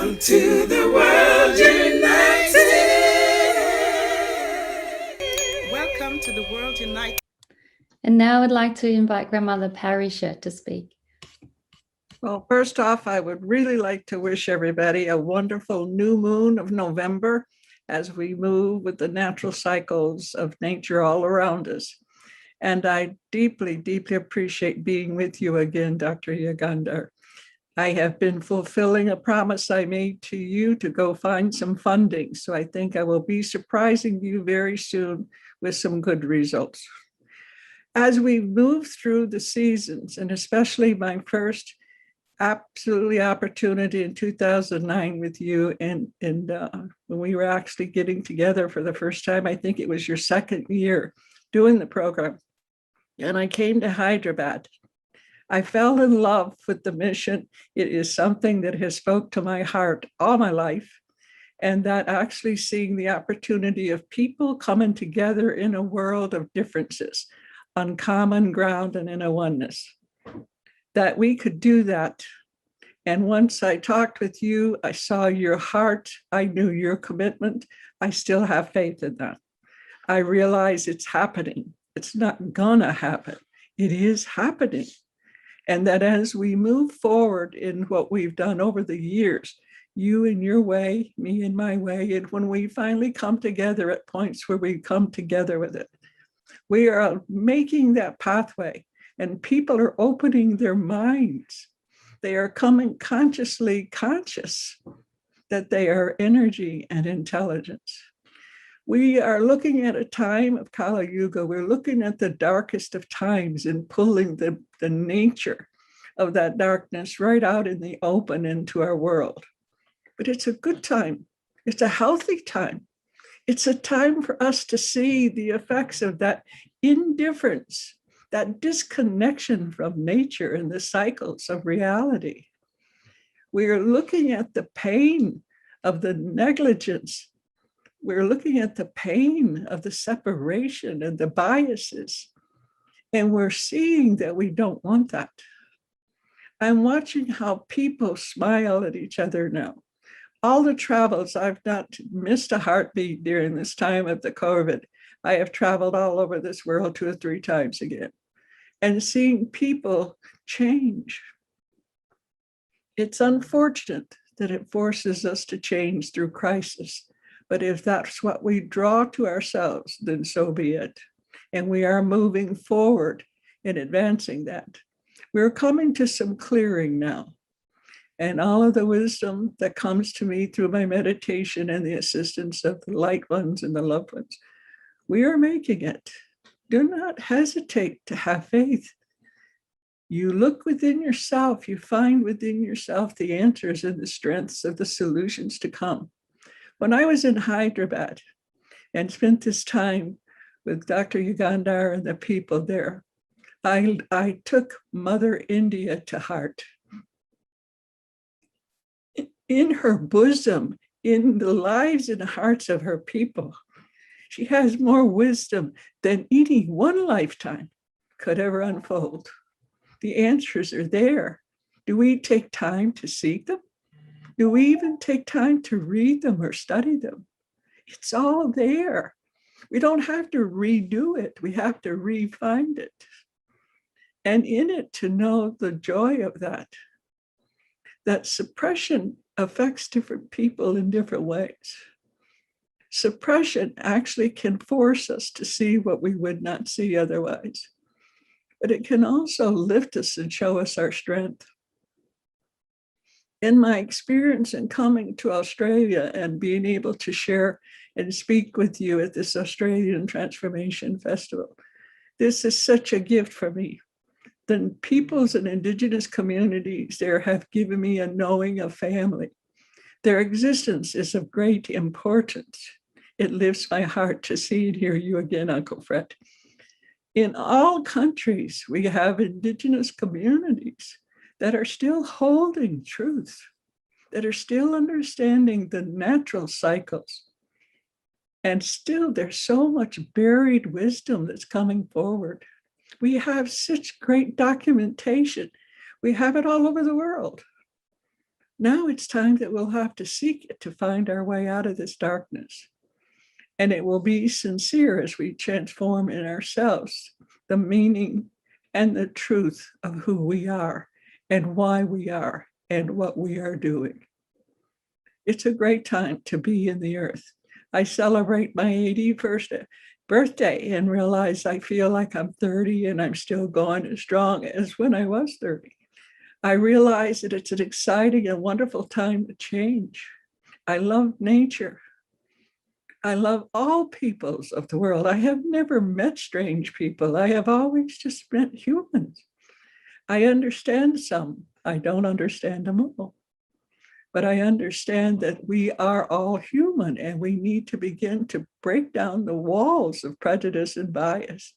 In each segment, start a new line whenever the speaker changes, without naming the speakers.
Welcome to the World United. Welcome to the World United.
And now I'd like to invite Grandmother Parisha to speak.
Well, first off, I would really like to wish everybody a wonderful new moon of November as we move with the natural cycles of nature all around us. And I deeply, deeply appreciate being with you again, Dr. Yugandhar. I have been fulfilling a promise I made to you to go find some funding. So I think I will be surprising you very soon with some good results. As we move through the seasons, and especially my first absolutely opportunity in 2009 with you, and when we were actually getting together for the first time, I think it was your second year doing the program. And I came to Hyderabad. I fell in love with the mission. It is something that has spoke to my heart all my life. And that actually seeing the opportunity of people coming together in a world of differences on common ground and in a oneness, that we could do that. And once I talked with you, I saw your heart. I knew your commitment. I still have faith in that. I realize it's happening. It's not gonna happen. It is happening. And that as we move forward in what we've done over the years, you in your way, me in my way, and when we finally come together at points where we come together with it, we are making that pathway and people are opening their minds. They are coming consciously conscious that they are energy and intelligence. We are looking at a time of Kali Yuga. We're looking at the darkest of times and pulling the nature of that darkness right out in the open into our world. But it's a good time. It's a healthy time. It's a time for us to see the effects of that indifference, that disconnection from nature and the cycles of reality. We are looking at the pain of the negligence. We're looking at the pain of the separation and the biases. And we're seeing that we don't want that. I'm watching how people smile at each other now. All the travels, I've not missed a heartbeat during this time of the COVID. I have traveled all over this world 2 or 3 times again. And seeing people change. It's unfortunate that it forces us to change through crisis. But if that's what we draw to ourselves, then so be it. And we are moving forward in advancing that. We're coming to some clearing now. And all of the wisdom that comes to me through my meditation and the assistance of the light ones and the loved ones, we are making it. Do not hesitate to have faith. You look within yourself, you find within yourself the answers and the strengths of the solutions to come. When I was in Hyderabad and spent this time with Dr. Yugandhar and the people there, I took Mother India to heart. In her bosom, in the lives and hearts of her people, she has more wisdom than any one lifetime could ever unfold. The answers are there. Do we take time to seek them? Do we even take time to read them or study them? It's all there. We don't have to redo it. We have to re-find it. And in it to know the joy of that suppression affects different people in different ways. Suppression actually can force us to see what we would not see otherwise. But it can also lift us and show us our strength. In my experience in coming to Australia and being able to share and speak with you at this Australian Transformation Festival, this is such a gift for me. The peoples and Indigenous communities there have given me a knowing of family. Their existence is of great importance. It lifts my heart to see and hear you again, Uncle Fred. In all countries, we have Indigenous communities that are still holding truth, that are still understanding the natural cycles. And still there's so much buried wisdom that's coming forward. We have such great documentation. We have it all over the world. Now it's time that we'll have to seek it to find our way out of this darkness. And it will be sincere as we transform in ourselves the meaning and the truth of who we are and why we are and what we are doing. It's a great time to be in the earth. I celebrate my 81st birthday and realize I feel like I'm 30 and I'm still going as strong as when I was 30. I realize that it's an exciting and wonderful time to change. I love nature. I love all peoples of the world. I have never met strange people. I have always just met humans. I understand some. I don't understand them all. But I understand that we are all human and we need to begin to break down the walls of prejudice and bias.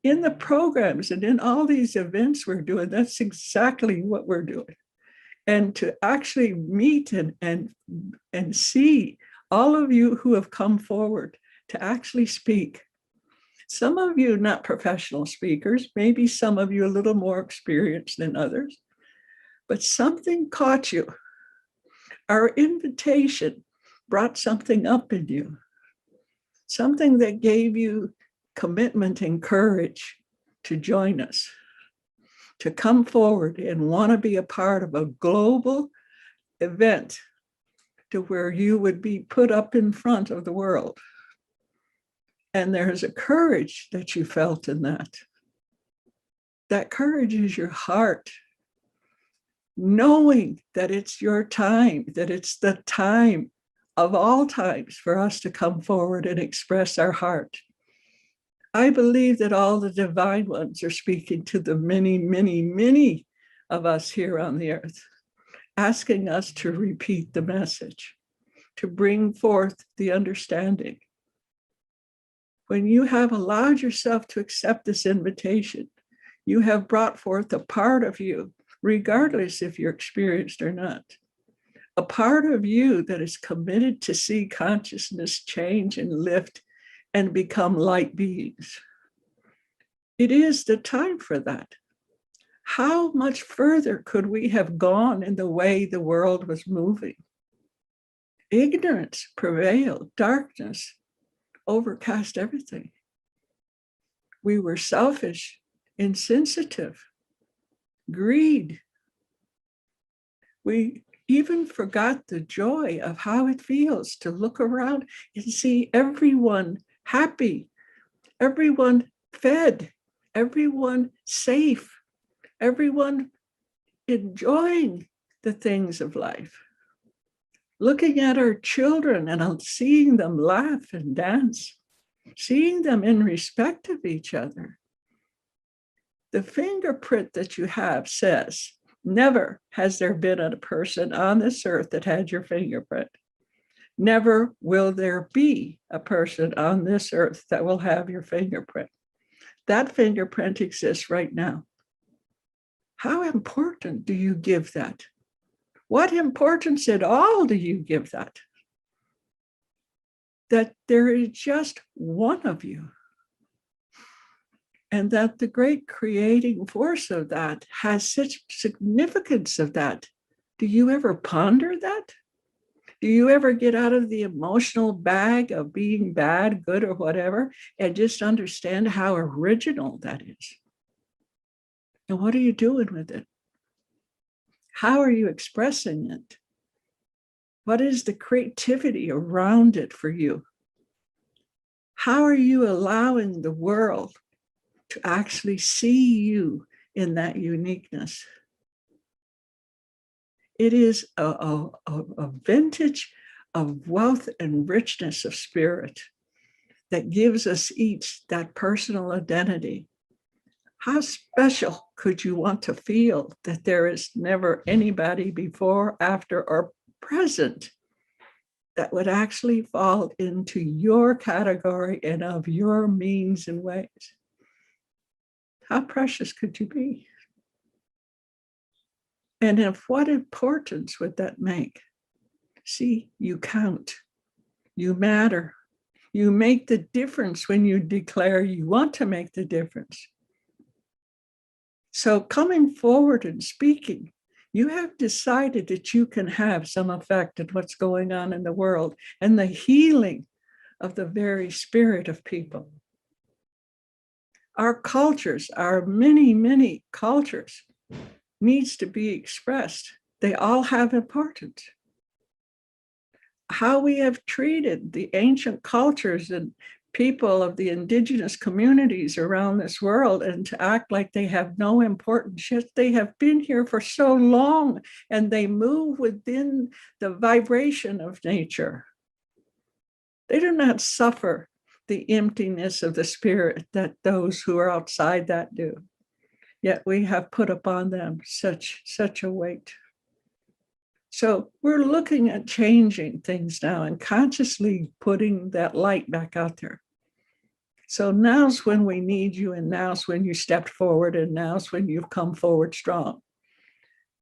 In the programs and in all these events we're doing, that's exactly what we're doing. And to actually meet and see all of you who have come forward to actually speak. Some of you not professional speakers, maybe some of you a little more experienced than others, but something caught you. Our invitation brought something up in you, something that gave you commitment and courage to join us, to come forward and want to be a part of a global event to where you would be put up in front of the world. And there's a courage that you felt in that. That courage is your heart, knowing that it's your time, that it's the time of all times for us to come forward and express our heart. I believe that all the divine ones are speaking to the many, many, many of us here on the earth, asking us to repeat the message, to bring forth the understanding. When you have allowed yourself to accept this invitation, you have brought forth a part of you, regardless if you're experienced or not, a part of you that is committed to see consciousness change and lift and become light beings. It is the time for that. How much further could we have gone in the way the world was moving? Ignorance prevailed, darkness overcast everything. We were selfish, insensitive, greed. We even forgot the joy of how it feels to look around and see everyone happy, everyone fed, everyone safe, everyone enjoying the things of life. Looking at our children and seeing them laugh and dance, seeing them in respect of each other. The fingerprint that you have says, never has there been a person on this earth that had your fingerprint. Never will there be a person on this earth that will have your fingerprint. That fingerprint exists right now. How important do you give that? What importance at all do you give that? That there is just one of you. And that the great creating force of that has such significance of that. Do you ever ponder that? Do you ever get out of the emotional bag of being bad, good, or whatever, and just understand how original that is? And what are you doing with it? How are you expressing it? What is the creativity around it for you? How are you allowing the world to actually see you in that uniqueness? It is a vintage of wealth and richness of spirit that gives us each that personal identity. How special could you want to feel that there is never anybody before, after, or present that would actually fall into your category and of your means and ways? How precious could you be? And of what importance would that make? See, you count, you matter, you make the difference when you declare you want to make the difference. So coming forward and speaking You have decided that you can have some effect on what's going on in the world and the healing of the very spirit of people. Our cultures, our many, many cultures, needs to be expressed. They all have importance. How we have treated the ancient cultures and people of the indigenous communities around this world and to act like they have no importance, yet they have been here for so long and they move within the vibration of nature. They do not suffer the emptiness of the spirit that those who are outside that do. Yet we have put upon them such a weight. So we're looking at changing things now and consciously putting that light back out there. So now's when we need you, and now's when you stepped forward, and now's when you've come forward strong.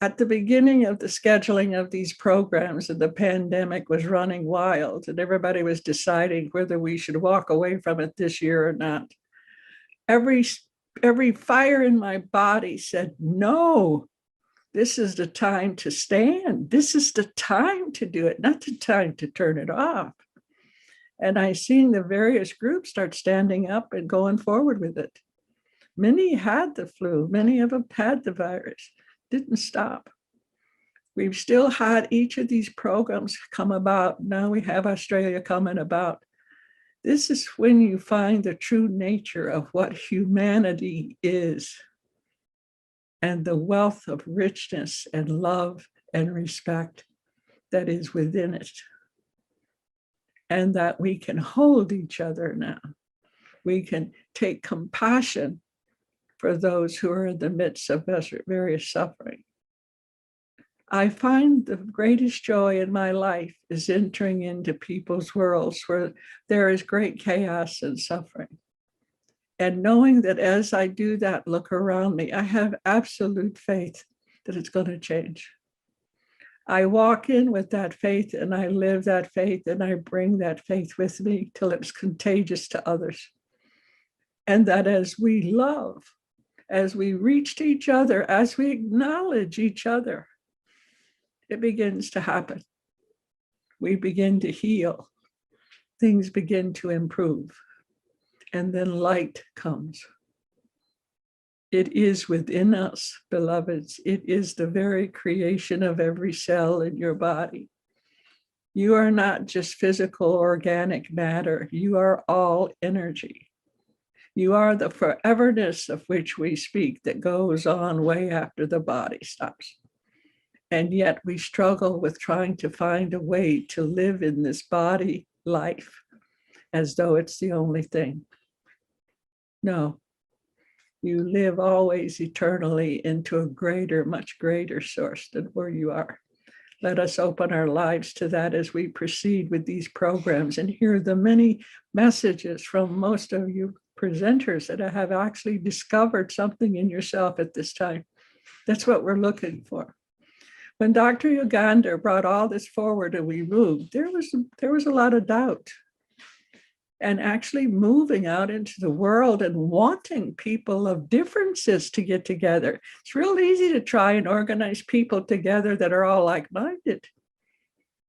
At the beginning of the scheduling of these programs, and the pandemic was running wild, and everybody was deciding whether we should walk away from it this year or not. Every fire in my body said, no, this is the time to stand. This is the time to do it, not the time to turn it off. And I seen the various groups start standing up and going forward with it. Many had the flu, many of them had the virus, didn't stop. We've still had each of these programs come about. Now we have Australia coming about. This is when you find the true nature of what humanity is and the wealth of richness and love and respect that is within it. And that we can hold each other now. We can take compassion for those who are in the midst of various suffering. I find the greatest joy in my life is entering into people's worlds where there is great chaos and suffering. And knowing that as I do that, look around me, I have absolute faith that it's going to change. I walk in with that faith and I live that faith and I bring that faith with me till it's contagious to others. And that as we love, as we reach to each other, as we acknowledge each other, it begins to happen. We begin to heal. Things begin to improve. And then light comes. It is within us, beloveds. It is the very creation of every cell in your body. You are not just physical, organic matter. You are all energy. You are the foreverness of which we speak that goes on way after the body stops. And yet we struggle with trying to find a way to live in this body life as though it's the only thing. No. You live always eternally into a greater, much greater source than where you are. Let us open our lives to that as we proceed with these programs and hear the many messages from most of you presenters that have actually discovered something in yourself at this time. That's what we're looking for. When Dr. Yugandhar brought all this forward and we moved, there was a lot of doubt. And actually moving out into the world and wanting people of differences to get together. It's real easy to try and organize people together that are all like-minded.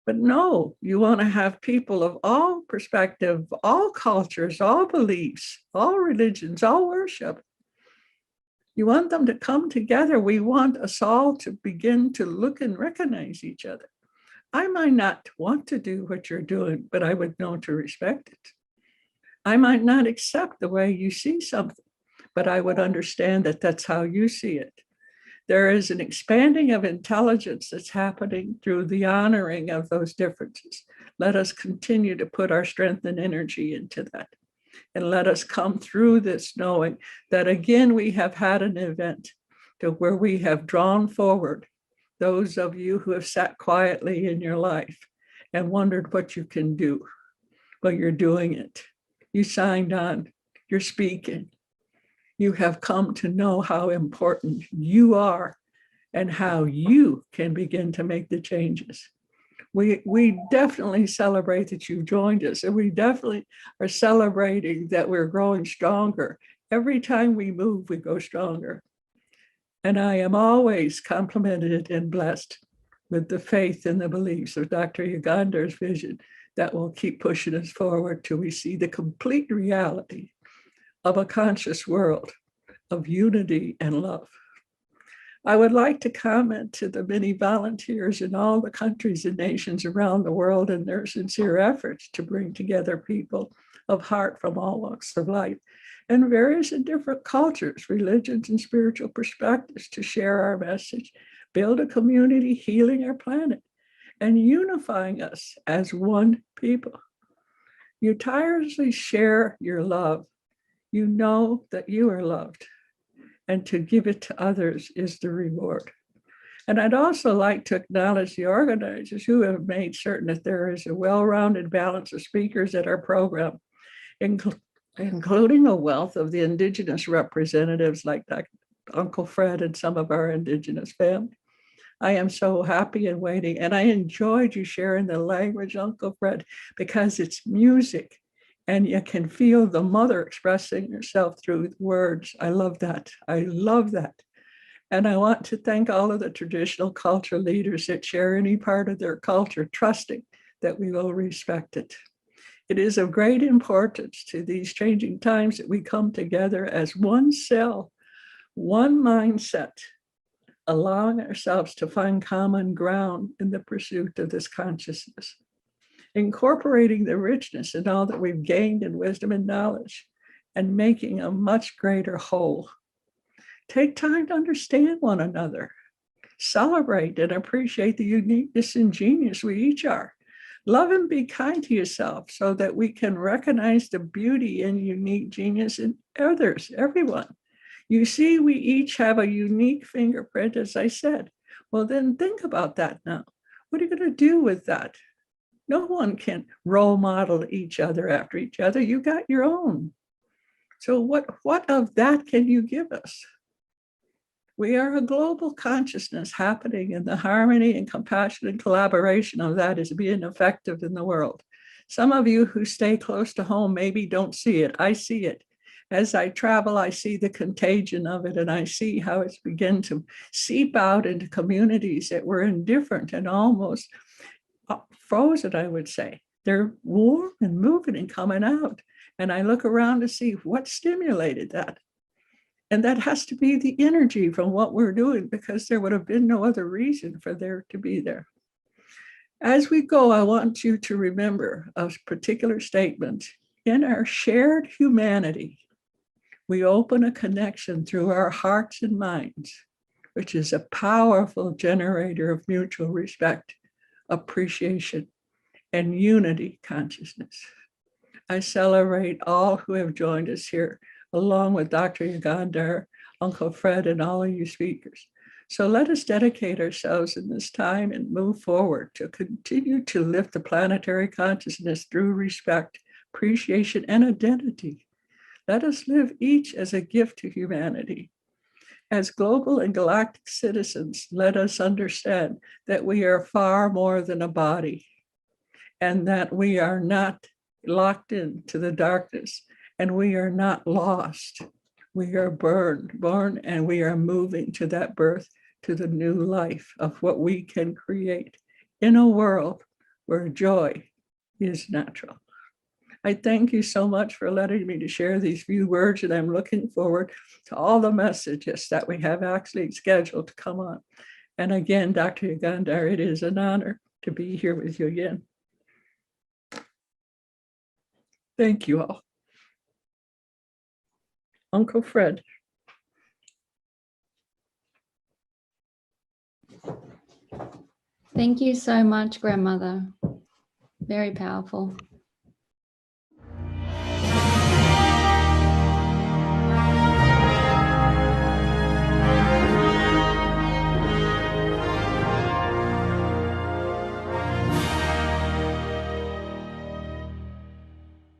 But no, you want to have people of all perspective, all cultures, all beliefs, all religions, all worship. You want them to come together. We want us all to begin to look and recognize each other. I might not want to do what you're doing, but I would know to respect it. I might not accept the way you see something, but I would understand that that's how you see it. There is an expanding of intelligence that's happening through the honoring of those differences. Let us continue to put our strength and energy into that. And let us come through this knowing that again, we have had an event to where we have drawn forward those of you who have sat quietly in your life and wondered what you can do. Well, you're doing it. You signed on, you're speaking. You have come to know how important you are and how you can begin to make the changes. We definitely celebrate that you joined us, and we definitely are celebrating that we're growing stronger. Every time we move, we go stronger. And I am always complimented and blessed with the faith and the beliefs of Dr. Yugandhar's vision that will keep pushing us forward till we see the complete reality of a conscious world of unity and love. I would like to comment to the many volunteers in all the countries and nations around the world in their sincere efforts to bring together people of heart from all walks of life and various and different cultures, religions, and spiritual perspectives to share our message, build a community, healing our planet, and unifying us as one people. You tirelessly share your love. You know that you are loved, and to give it to others is the reward. And I'd also like to acknowledge the organizers who have made certain that there is a well-rounded balance of speakers at our program, including a wealth of the Indigenous representatives like Uncle Fred and some of our Indigenous family. I am so happy and waiting, and I enjoyed you sharing the language, Uncle Fred, because it's music and you can feel the mother expressing herself through words. I love that. I love that. And I want to thank all of the traditional culture leaders that share any part of their culture, trusting that we will respect it. It is of great importance to these changing times that we come together as one cell, one mindset, allowing ourselves to find common ground in the pursuit of this consciousness, incorporating the richness in all that we've gained in wisdom and knowledge, and making a much greater whole. Take time to understand one another, celebrate and appreciate the uniqueness and genius we each are. Love and be kind to yourself so that we can recognize the beauty and unique genius in others, everyone. You see, we each have a unique fingerprint, as I said. Well, then think about that now. What are you going to do with that? No one can role model each other after each other. You got your own. So what of that can you give us? We are a global consciousness happening, and the harmony and compassion and collaboration of that is being effective in the world. Some of you who stay close to home maybe don't see it. I see it. As I travel, I see the contagion of it, and I see how it's begun to seep out into communities that were indifferent and almost frozen, I would say. They're warm and moving and coming out. And I look around to see what stimulated that. And that has to be the energy from what we're doing, because there would have been no other reason for there to be there. As we go, I want you to remember a particular statement. In our shared humanity, we open a connection through our hearts and minds, which is a powerful generator of mutual respect, appreciation, and unity consciousness. I celebrate all who have joined us here, along with Dr. Yugandhar, Uncle Fred, and all of you speakers. So let us dedicate ourselves in this time and move forward to continue to lift the planetary consciousness through respect, appreciation, and identity. Let us live each as a gift to humanity. As global and galactic citizens, let us understand that we are far more than a body, and that we are not locked into the darkness, and we are not lost. We are born, and we are moving to that birth, to the new life of what we can create in a world where joy is natural. I thank you so much for letting me to share these few words, and I'm looking forward to all the messages that we have actually scheduled to come on. And again, Dr. Yugandhar, it is an honor to be here with you again. Thank you all. Uncle Fred.
Thank you so much, Grandmother. Very powerful.